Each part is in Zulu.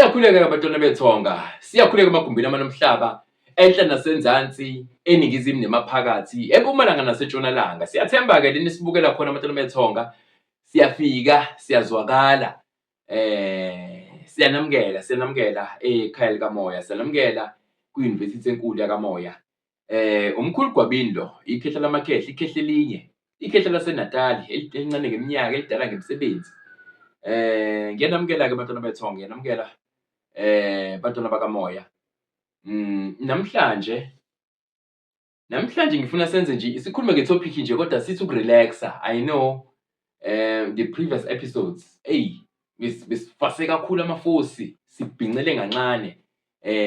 Siyakhuleka abantwana bethonga, siyakhuleka emagumbini amanomhlaba, enhla nasenzansi, eningizimu nemaphakathi, empumalanga nasentshonalanga. Siyathemba-ke leni sibukela khona abantwana bethonga, siyafika, siyazwakala, siyanamukela ekhaya likamoya, siyanamukela kwi-University enkulu yakamoya. Umkhulu Gwabini lo, ikhehla lamakhehla, ikhehla elinye, ikhehla laseNatali, elincane ngeminyaka, elidala ngemisebenzi. Ngiyanamukela-ke abantwana bethonga, ngiyanamukela bantwana bakamoya. Namhlanje ngifuna senze nje sikhulume nge-topic nje kodwa sithi ukurelaxa. I know the previous episodes besifase kakhulu amafosi, sibhincele kancane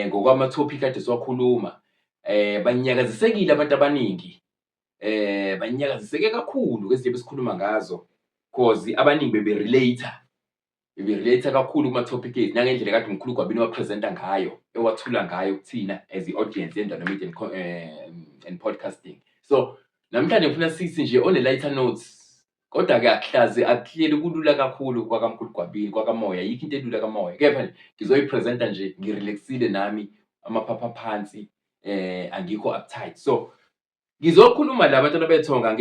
ngokwama-topic kade siwakhuluma. Banyakazisekile abantu abaningi, banyakaziseke kakhulu kwezinto besikhuluma ngazo, cause abaningi bebe-relate kakhulu kuma-topic ethu nangendlela kade umkhulu Gwabini wapresenta ngayo, ewathula ngayo kuthina as i-audience yeNdwana Media and Podcasting. So namhlanje ngifuna sithi nje on a lighter notes, kodwa-ke akuhleli kulula kakhulu kwakamkhulu Gwabini, kwakamoya, yikho into elula kamoya. Kepha ngizoyipresenta nje ngirelaxile nami, amaphapha phansi, angikho uptight. So ngizokhuluma la bantwana bethonga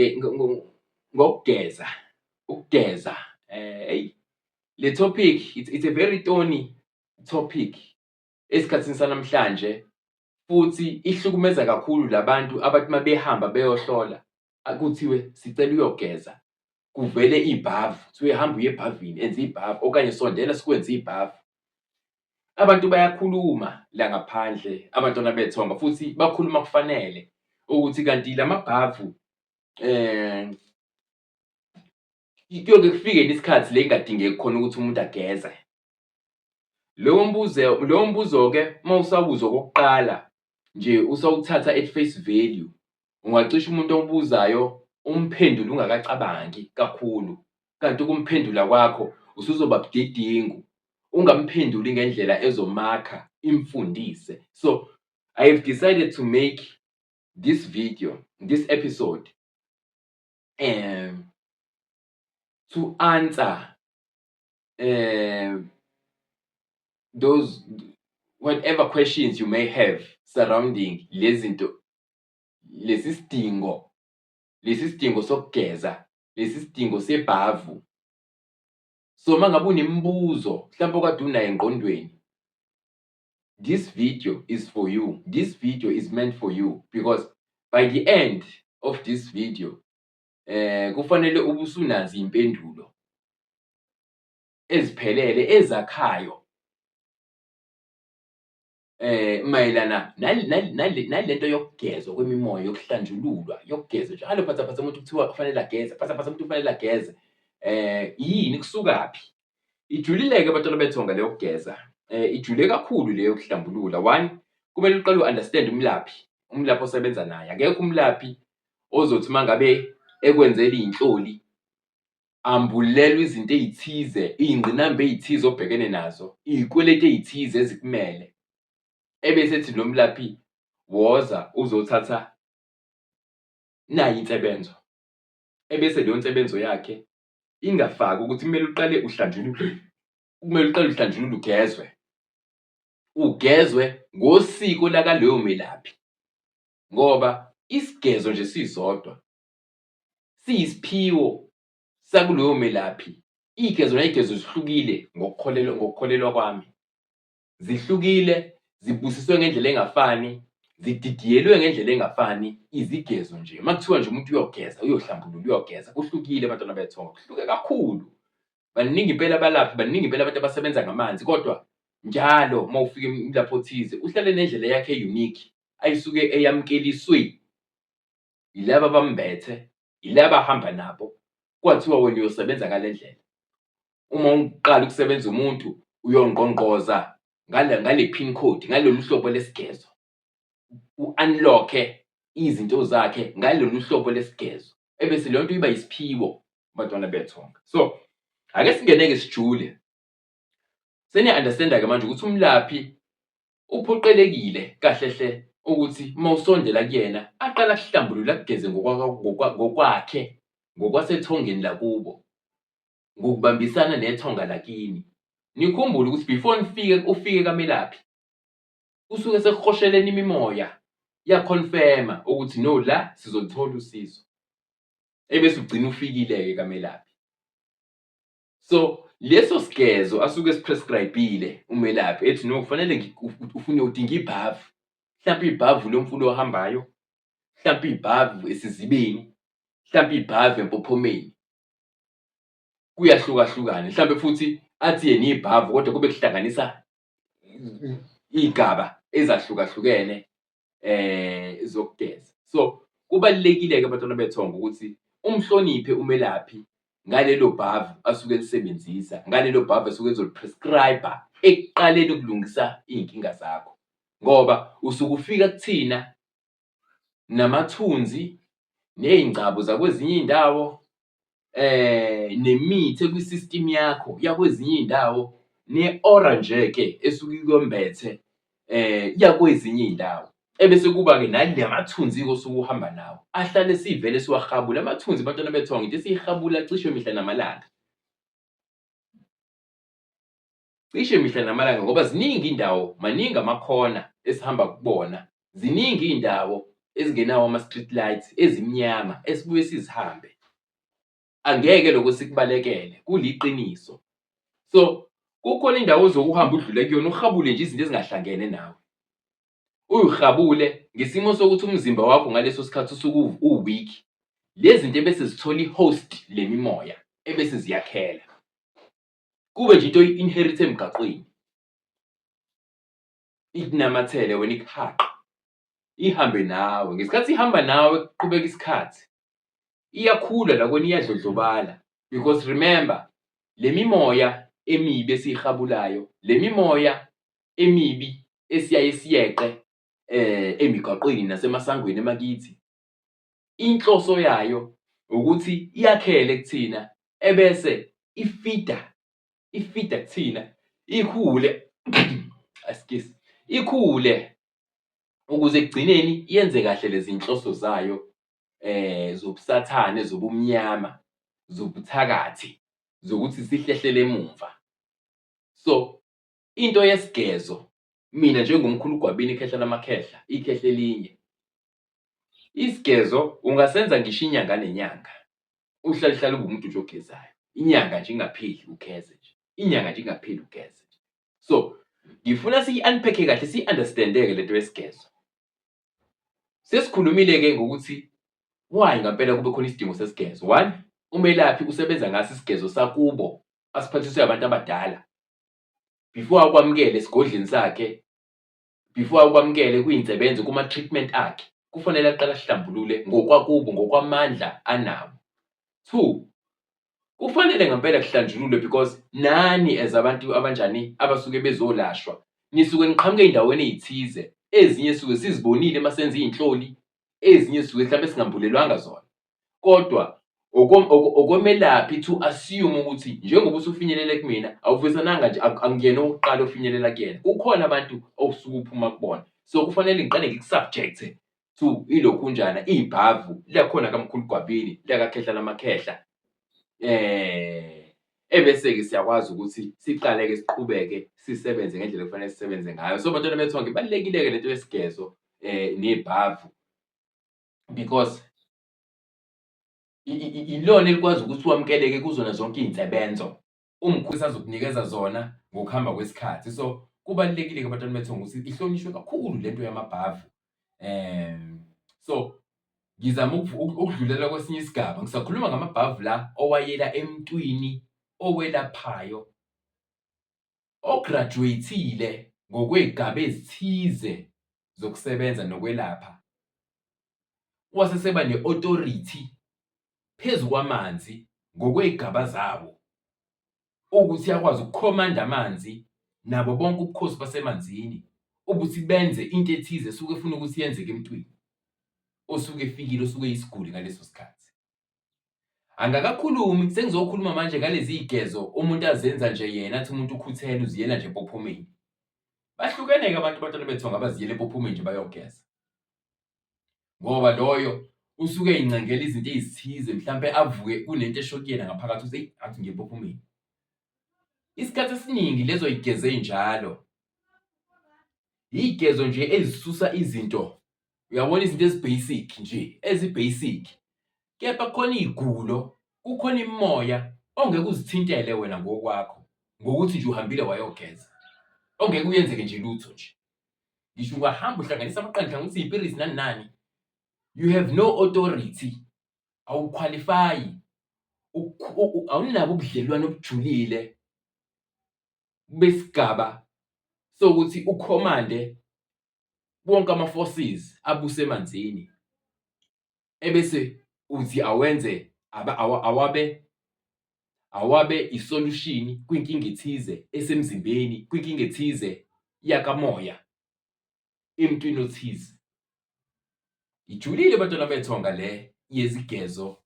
ngokugeza, ukugeza. Le topic it's a very thorny topic esikhathini sanamhlanje, futhi ihlukumeza kakhulu labantu abathi mabehamba beyohlola akuthiwe sicela uyogeza, kuvele ibhavu, kuthiwe hamba uye ebhavini enza ibhavu, okanye sondela sikwenze ibhavu. Abantu bayakhuluma la ngaphandle, abantwana bethonga, futhi bakhuluma kufanele ukuthi kanti lamabhavu kuyoke kufike isikhathi le ingadingeki khona ukuthi umuntu ageze. Lowo mbuzo-ke mawusawuzwa okokuqala nje, usawuthatha at face value, ungacisha umuntu ombuzayo umphendule ungakacabangi kakhulu, kanti ukumphendula kwakho usuzoba budedengu, ungamphenduli ngendlela ezomakha imfundise. So I have decided to make this video, this episode, to answer those whatever questions you may have surrounding lesi sidingo sokugeza, lesi sidingo sebhavu. So mangabe unemibuzo mhlawumbe okade unayo engqondweni, this video is for you. This video is meant for you because by the end of this video kufanele ube usunazi impendulo eziphelele ezakhayo mayelana nalento yokugezwa kwemimoya, yokuhlanjululwa, yokugeza njalo phatha umuntu kuthiwa kufanele ageze, phatha umuntu kufanele ageze. Yini, kusukaphi? Ijulile-ke abantwana bethonga leyo kugeza, ijule kakhulu leyo kuhlambulula. One, kumele uqale u-understand umlaphi osebenza naye. Akekho umlaphi ozothi mangabe ekwenzela iy'nhloli ambulelwe izinto ey'thize, iy'ngqinamba ey'thize obhekene nazo, iy'kweleti ey'thize ezikumele, ebese ethi lo mlaphi woza uzothatha nayi insebenzo, ebese leyo nsebenzo yakhe ingafaki ukuthi kumele uqale uhlanjulule, ugezwe ngosiko lakaleyo melaphi, ngoba isigezo nje sisodwa siyisiphiwo sakuleyo melaphi. Iy'gezo nay'gezo zihlukile ngokukholelwa kwami, zihlukile, zibusiswe ngendlela engafani, zididiyelwe ngendlela engafani. Izigezo nje makuthiwa nje umuntu uyogeza, uyohlambulula, uyogeza, kuhlukile abantwana bethonga, kuhluke kakhulu. Baningi impela abalaphi, baningi impela abantu abasebenza ngamanzi, kodwa njalo mawufika lapho othize uhlale nendlela yakhe e-unique ayisuke eyamukeliswe yilaba abambethe, yilaba ahamba nabo, kwathiwa wena uyosebenza ngale ndlela. Uma uqala ukusebenza umuntu uyongqongqoza ngale pin code, ngalolu hlobo lesigezo, u-unlock-e izinto zakhe ngalolu hlobo lesigezo, ebese leyo nto iba yisiphiwo abantwana bethonga. So ake singene-ke sijule. Seniya-understand-a-ke manje ukuthi umlaphi uphoqelekile kahle hle ukuthi mawusondela kuyena aqala akuhlambulule, akugeze ngokwakhe, ngokwasethongeni lakubo, ngokubambisana nethonga lakini. nikhumbule ukuthi before ufike kamelaphi, usuke sekuhosheleni imimoya yaconfirma ukuthi no, la sizolithola usizo. Ebese ugcina ufikile-ke kamelaphi. So leso sigezo asuke siprescribe-ile umelaphi ethi no, kufanele ufune udinga ibhavu. Mhlawumpe ibhavu lomfula ohambayo, mhlawumpe ibhavu esizibeni, mhlawumpe ibhavu empophomeni. Kuyahlukahlukana. Mhlawumbe futhi athi yena ibhavu kodwa kube kuhlanganisa iy'gaba ezahlukahlukene zokugeza. So kubalulekile-ke abantwana bethongo ukuthi umhloniphe umelaphi ngalelo bhavu asuke elisebenzisa, ngalelo bhavu asuke ezoliprescribe-a ekuqaleni ukulungisa iy'nkinga zakho. Ngoba usuke ufika kuthina namathunzi, ney'ngcabo zakwezinye iy'ndawo, nemithi ekwi-system yakho yakwezinye iy'ndawo, ne-aura nje-ke esuke ikombethe yakwezinye iy'ndawo. Ebese kuba-ke nalamathunzi-ke osuke uhamba nawo, ahlale sivele siwahabule. Amathunzi bantwana bethongo into esiyihabula cishe mihla namalanga. Cishe mihla namalanga ngoba ziningi iy'ndawo, maningi amakhona esihamba kubona, ziningi iy'ndawo ezingenawo ama-street lights ezimnyama esibuye sizihambe. Angeke lokho sikubalekele, kuliqiniso. So kukhona indawo ozokuhamba udlule kuyona uhabule nje izinto ezingahlangene nawe. Uy'habule ngesimo sokuthi umzimba wakho ngaleso sikhathi usuke uweak. Lezi zinto ebese zithola i-host le mimoya ebese ziyakhela. Kube nje into oyi-inherit emgaqweni. Ikunamathele wena ikuhaqe. Ihambe nawe. Ngesikhathi ihamba nawe kuqhubeka isikhathi, iyakhula la kwena iyadlodlobala. Because remember, le mimoya emibi esiyihabulayo, le mimoya emibi esiyaye siyeqe emigaqweni nasemasangweni emakithi, inhloso yayo ukuthi iyakhele kuthina ebese ifida kuthina, ikhule ikhule ukuze ekugcineni yenze kahle lezi nhloso zayo zobusathane, zobumnyama, zobuthakathi, zokuthi sihlehlele emuva. So into yesigezo, mina njengomkhulu Gwabini ikhehla lamakhehla, ikhehla elinye, isigezo ungasenza ngisho inyanga nenyanga, uhlale ube umuntu nje ogezayo. Inyanga nje ingapheli ugeze nje, inyanga nje ingapheli ugeze nje. So ngifuna siyi-unpack-e kahle, siyi-understand-eke lento yesigezo. Sesikhulumile-ke ngokuthi why ngampela kube khona isidingo sesigezo. One, umelaphi usebenza ngaso isigezo sakubo asiphathiswe abantu abadala. Before akwamukele esigodleni sakhe, before akwamukele kuyinsebenzo kuma-treatment akhe, kufanele aqale ahlambulule ngokwakubo, ngokwamandla anawo. Two, kufanele ngampela kuhlanjululwe because nani as abantu abanjani abasuke bezolashwa, nisuke niqhamuke ey'ndaweni ey'thize, ezinye suke sizibonile masenza iy'nhloli, ezinye suke mhlawumbe singambulelwanga zona. Kodwa okomelaphi to assume ukuthi njengoba usufinyelele kumina, awuvusananga nje angiyena owokuqala ofinyelela kuyena. Kukhona abantu osuke uphuma kubona. So kufanele ngiqale ngiku-subject-e to ilokhunjana, ibhavu lakhona kamkhulu Gwabini, lakakhehla lamakhehla. Ebese-ke siyakwazi ukuthi siqale-ke siqhubeke sisebenze ngendlela ekufanele sisebenze ngayo. So bantwana bethonke, ibalulekile-ke lento yesigezo nebhavu because ilona elikwazi ukuthi wamukeleke kuzona zonke iy'nsebenzo umkhulu azokunikeza zona ngokuhamba kwesikhathi. So kubalulekile-ke abantwana bethongo ukuthi ihlonishwe kakhulu lento yamabhavu. So ngizama ukudlulela kwesinye isigaba, ngisakhuluma ngamabhavu la owayela emntwini owelaphayo, ograduate-ile ngokwey'gaba ezithize zokusebenza nokwelapha. Waseseba ne-authority phezu kwamanzi ngokwey'gaba zawo, ukuthi akwazi ukukhomanda amanzi nabo bonke ubukhosi basemanzini ukuthi benze into ethize esuke efuna ukuthi yenzeke emntwini osuke efikile, osuke yisiguli ngaleso sikhathi. Angakakhulumi, sengizokhuluma manje ngalezi y'gezo umuntu azenza nje yena athi umuntu ukhuthele, uziyela nje empophomeni. Bahlukene-ke abantu abantwana bethongo abaziyela empophomeni nje bayogeza. Ngoba loyo usuke ey'ncengela izinto ezithize, mhlampe avuke kunento esho kuyena ngaphakathi ukuthi athi ngiya empophomeni. Isikhathi esiningi lezo yigezo ey'njalo, igezo nje ezisusa izinto, uyabona izinto ezi-basic nje, ezi-basic. Kepha kukhona iy'gulo, kukhona imimoya ongeke uzithintele wena ngokwakho, ngokuthi nje uhambile wayogeza. Ongeke uyenzeke nje lutho nje. Ngisho ungahamba uhlanganisa amaqanda, uhlanganisa iy'pirisi nani nani, you have no authority, awukhwalifayi, awunabo ubudlelwano obujulile besigaba sokuthi ukhomande wonke ama-forces abusemanzini, ebese uthi awenze awabe isolution kwinkinga ethize esemzimbeni, kwinkinga ethize yakamoya, emntwini othize. Ijulile bantwana bethonga le yezigezo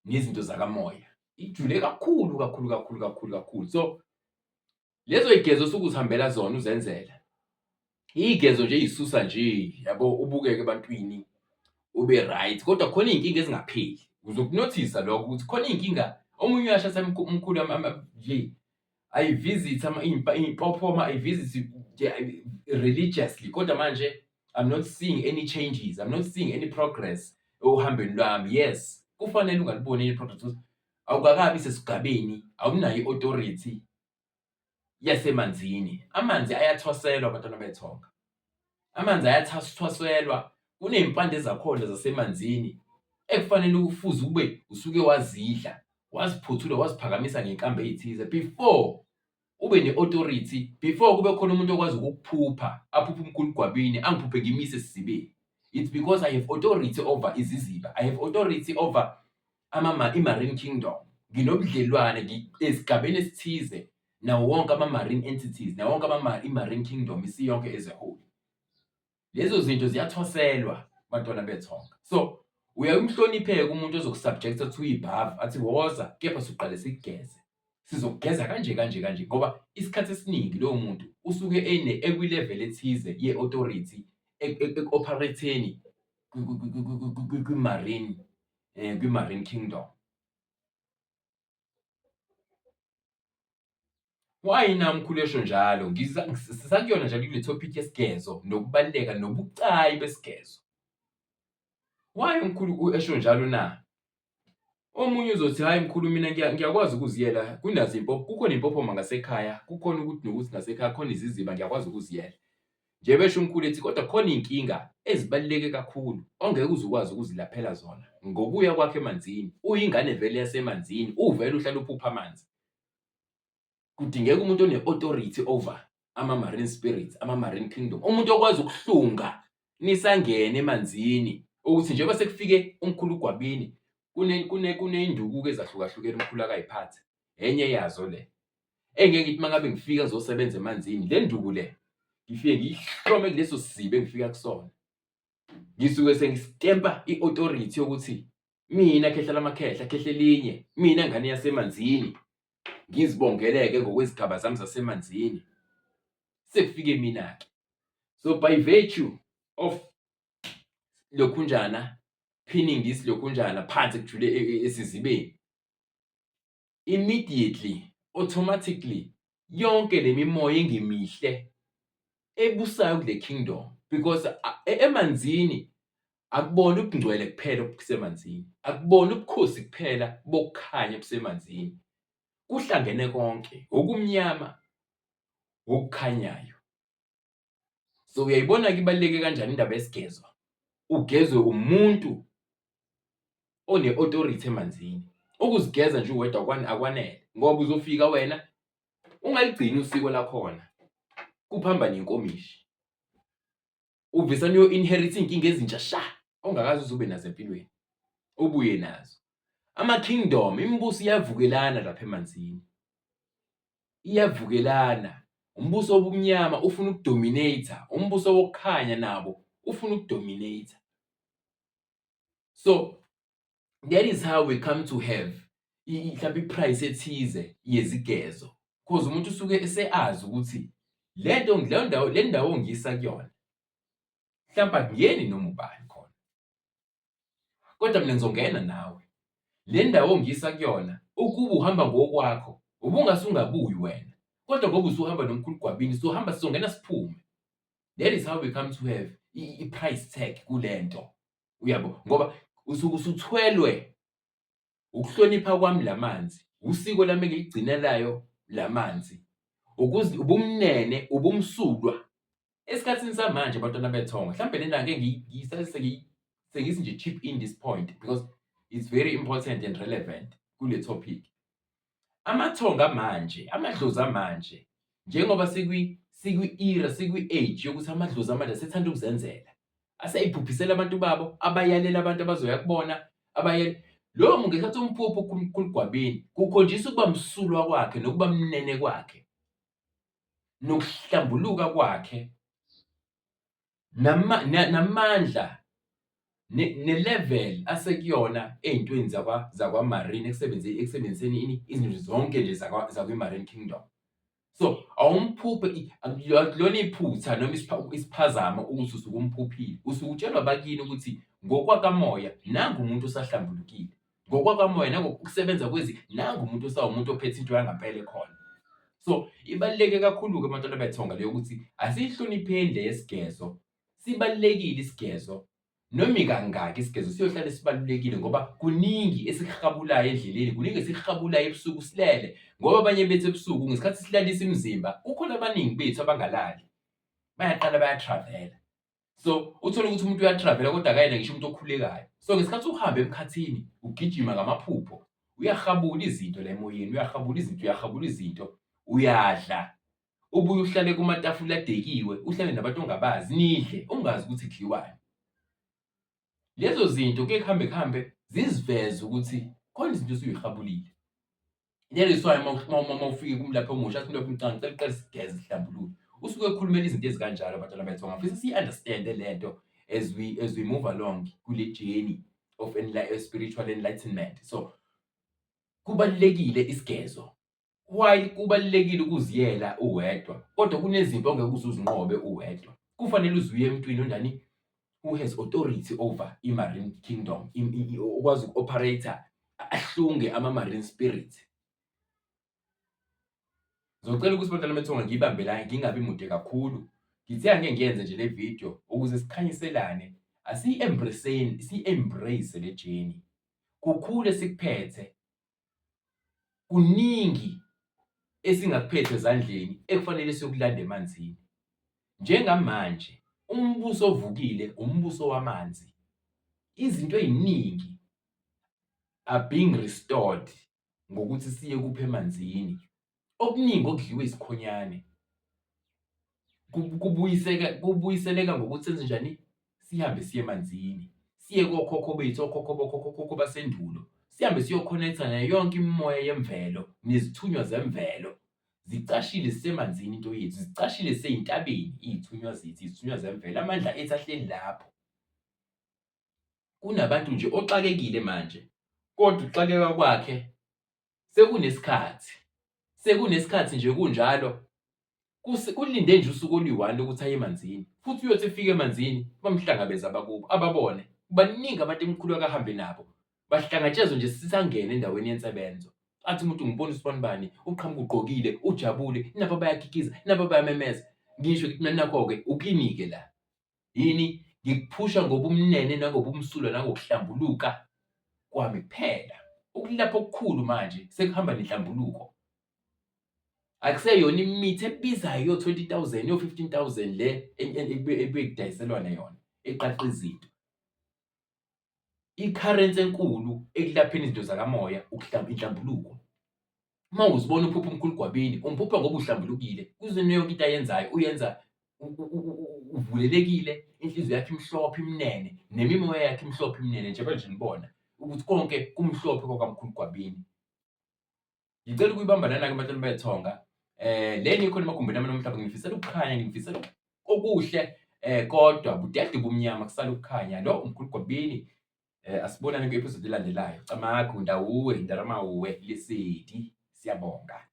nezinto zakamoya. Ijule kakhulu kakhulu kakhulu kakhulu kakhulu. So lezo yigezo osuke uzihambela zona uzenzela, igezo nje ey'susa nje, yabo, ubukeke ebantwini ube right, kodwa khona iy'nkinga ezingapheli. Uzokunothisa lokho ukuthi khona iy'nkinga, omunye uyashasa umkhulu nje ayivisit iy'mpophoma, ayivisit religiously, kodwa manje I'm not seeing any changes, I'm not seeing any progress ohambweni lwami. Yes, kufanele ungaliboni any progress ukuthi awukakabi sesigabeni, awunayo i-authority yasemanzini. Amanzi ayathwaselwa bantwana bethonga, amanzi ayathwaselwa. Kuney'mpande zakhona zasemanzini ekufanele ufuze ube usuke wazidla, waziphuthula, waziphakamisa ngey'nkambi ey'thize before ube ne-authority, before kube khona umuntu okwazi ukukuphupha, aphuphe umgulugwabini, angiphuphe ngimise esizibeni. It's because I have authority over iziziba, I have authority over i-marine kingdom. Nginobudlelwane esigabeni esithize nawo wonke ama-marine entities, nawo wonke i-marine kingdom isiyonke as a whole. Lezo zinto ziyathwaselwa bantwana bethonga. So uyamhlonipheka umuntu ozokusubjecta to ibhava athi woza, kepha suqale sikugeze, sizokugeza kanje kanje kanje, ngoba isikhathi esiningi lowo muntu usuke ekwi-level ethize ye-authority eku-operatheni kwi-marine kingdom. Why na mkhulu esho njalo? Sisakuyona njalo kule topic yesigezo nokubaluleka nobucayi besigezo. Why mkhulu esho njalo na? Omunye uzothi hayi mkhulu, mina ngiyakwazi ukuziyela, kunazo impopho, kukhona impophoma ngasekhaya, kukhona ukuthi nokuthi ngasekhaya khona iziziba, ngiyakwazi ukuziyela. Nje besho umkhulu ethi kodwa khona iy'nkinga ezibaluleke kakhulu ongeke uze ukwazi ukuzilaphela zona ngokuya kwakho emanzini. Uyingane vele yasemanzini, uvele uhlala uphupha amanzi. Kudingeka umuntu one-authority over ama-marine spirits, ama-marine kingdom, umuntu okwazi ukuhlunga nisangene emanzini, ukuthi njengoba sekufike umkhulu ugwabini, kuney'nduku-ke ezahlukahlukene umkhulu akayiphathe. Enye yazo le engeke ngithi mangabe ngifika ngizosebenza emanzini, le nduku le ngifike ngiyihlome kuleso siziba engifika kusona. Ngisuke sengistempa i-authority yokuthi mina khehla lamakhehla, khehla elinye, mina ngane yasemanzini, ngizibongeleke ngokwezigaba zami zasemanzini. Sekufike mina-ke. So by virtue of lokhunjana pinning this lokhunjana phansi kujule esizibeni, immediately, automatically, yonke le mimoya engemihle ebusayo kule kingdom, because emanzini akubona ubungcwele kuphela obusemanzini, akubona ubukhosi kuphela bokukhanya obusemanzini, kuhlangene konke, okumnyama okukhanyayo. So uyayibona ke ibaluleke kanjani indaba yesigezo. Ugezwe umuntu one-authority emanzini. Ukuzigeza nje uwedwa akwanele, ngoba uzofika wena ungaligcini usiko lakhona, kuphamba nenkomishi, uvesane uyo-inherit iy'nkinga ezintsha sha ongakaze uze ube nazo empilweni, ubuye nazo. Ama-kingdom, imibuso iyavukelana lapha emanzini, iyavukelana. Umbuso wobumnyama ufuna ukudominator, umbuso wokukhanya nabo ufuna ukudominator. So that is how we come to have mhlawumbe iprice ethize yezigezo, because umuntu usuke eseazi ukuthi le ndawo ngiyisa kuyona mhlawumbe akungeni noma ubani khona, kodwa mina ngizongena nawe. Le ndawo ngiyisa kuyona ukuba uhamba ngokwakho ubungasungabuyi wena, Kodwa ngoba usuhamba nomkhulu Gwabini sohamba sizongena siphume. That is how we come to have i-price tag kulento. Uyabo? Ngoba usuke usuthwelwe ukuhlonipha kwami lamanzi, usiko lami engiligcinelayo lamanzi, ubumnene, ubumsulwa. Esikhathini samanje bantwana bethonga, mhlambe lena ngeke sengithi nje chip in this point because it's very important and relevant kule topic. Amathonga manje, amadlozi amanje, njengoba sikwi-era, sikwi-age yokuthi amadlozi amanje asethanda ukuzenzela. Asey'phuphisela abantu babo, abayalela abantu abazoya kubona, lowo ngesikhathi umphupho kuMkhulu Gwabini, kukhonjisa ukuba msulwa kwakhe, nokuba mnene kwakhe, nokuhlambuluka kwakhe, namandla, ne-level asekuyona ey'ntweni zakwa-marine ekusebenziseni izinto zonke nje zakwi-marine kingdom. So, awumphuphe, akulona iphutha noma isiphazamo ukuthi usuke umphuphile. Usuke utshelwa abakini ukuthi ngokwakamoya, nangu umuntu osahlambulukile. Ngokwakamoya, nangokusebenza nangu umuntu osawumuntu ophethe into yangempela ekhona. So, ibaluleke kakhulu-ke abantwana bethonga leyo ukuthi asiyihlonipheni le yesigezo. Sibalulekile isigezo, noma ikangaki isigezo siyohlala sibalulekile ngoba kuningi esikuhabulayo endleleni, kuningi esikuhabulayo ebusuku silele. Ngoba abanye bethu ebusuku ngesikhathi silalisa imizimba, kukhona abaningi bethu abangalali, bayaqala bayathravela. So, uthole ukuthi umuntu uyathravela kodwa akayena ngisho umuntu okhulekayo. So, ngesikhathi uhamba emkhathini, ugijima ngamaphupho, uyahabula izinto la emoyeni, uyahabula izinto, uyadla, ubuye uhlale kumatafula adekiwe, uhlale nabantu ongabazi, nidle, ungazi ukuthi kudliwani. Lezo zinto kuye kuhambe ziziveze ukuthi khona izinto osuy'habulile. That is why uma ufike kumlaphi omusha, athi umlaphi omncane, uqale sigeze, sihlambuluke. Usuke ekhulumela izinto ezikanjalo abantwana bethonga. Futhi siyi-understand-e lento as we move along kule journey of spiritual enlightenment. So, kubalulekile isigezo. While kubalulekile ukuziyela uwedwa, kodwa kunezinto ongeke uzuzinqobe uwedwa. Kufanele uzuye emntwini onjani, who has authority over i-marine kingdom, okwazi uku-operator, ahlunge ama-marine spirit. Ngizocela ukuthi bantwana bethonga ngiyibambe la, ngingabi mude kakhulu. Ngithe angeke ngiyenze nje le video ukuze sikhanyiselane, siyi-embrace le journey. Kukhulu esikuphethe, kuningi esingakuphethe ezandleni ekufanele siyokulanda emanzini. Njengamanje, umbuso ovukile, umbuso wamanzi. Izinto ey'ningi are being restored ngokuthi siye kuphi emanzini. Okuningi okudliwe isikhonyane kubuyiseleka ngokuthi senze njani, sihambe siye emanzini, siye kokhokho bethu, okhokho basendulo. Sihambe siyokhonetha nayo yonke imimoya yemvelo, nezithunywa zemvelo. Zicashile zisemanzini into yethu, zicashile zisey'ntabeni iy'thunywa zethu, izithunywa zemvelo, amandla ethu ahleli lapho. Kunabantu nje oxakekile manje, kodwa ukuxakeka kwakhe sekunesikhathi nje kunjalo, kulinde nje usuku oluyi-1 ukuthi aye emanzini, futhi uyothi efika emanzini bamhlangabeze abakubo, ababone. Baningi abantu emkhulu akahambe nabo, bahlangatshezwe nje sisangena endaweni yensebenzo. Athi umuntu ngibona uSibonibani, uqhamuka ugqokile, ujabule, nabo bayakikiza, nabo bayamemeza. Ngisho ngithi mina nakho-ke ukini-ke la. Yini? Ngikuphusha ngobumnene, nangobumsulwa, nangokuhlambuluka kwami kuphela. Ukulapho okukhulu manje sekuhamba nenhlambuluko. Akuseyona imithi ebizayo yo-20,000, yo-15,000 le ebekudayiselwana yona, eqaqa izinto. I-currency enkulu ekulapheni izinto zakamoya, inhlambuluko. Uma uzibona uphupha uMkhulu Gwabini, umphupha ngoba uhlambulukile. Kuzona yonke into ayenzayo, uyenza uvulelekile, inhliziyo yakhe imhlophe imnene, nemimoya yakhe imhlophe imnene, njengoba nje nibona ukuthi konke kumhlophe kwaKwaMkhulu Gwabini. Ngicela ukuyibamba lana-ke abantwana bethonga. Le ngikho emagumbini ami namhlanje, ngifisela ukukhanya, ngifisela okuhle, kodwa budade bumnyama kusala ukukhanya. Lo uMkhulu Gwabini. Asibonane kwi-episode elandelayo. Camagu, Ndawuwe, Ndarama uwe, Lesedi. Siyabonga.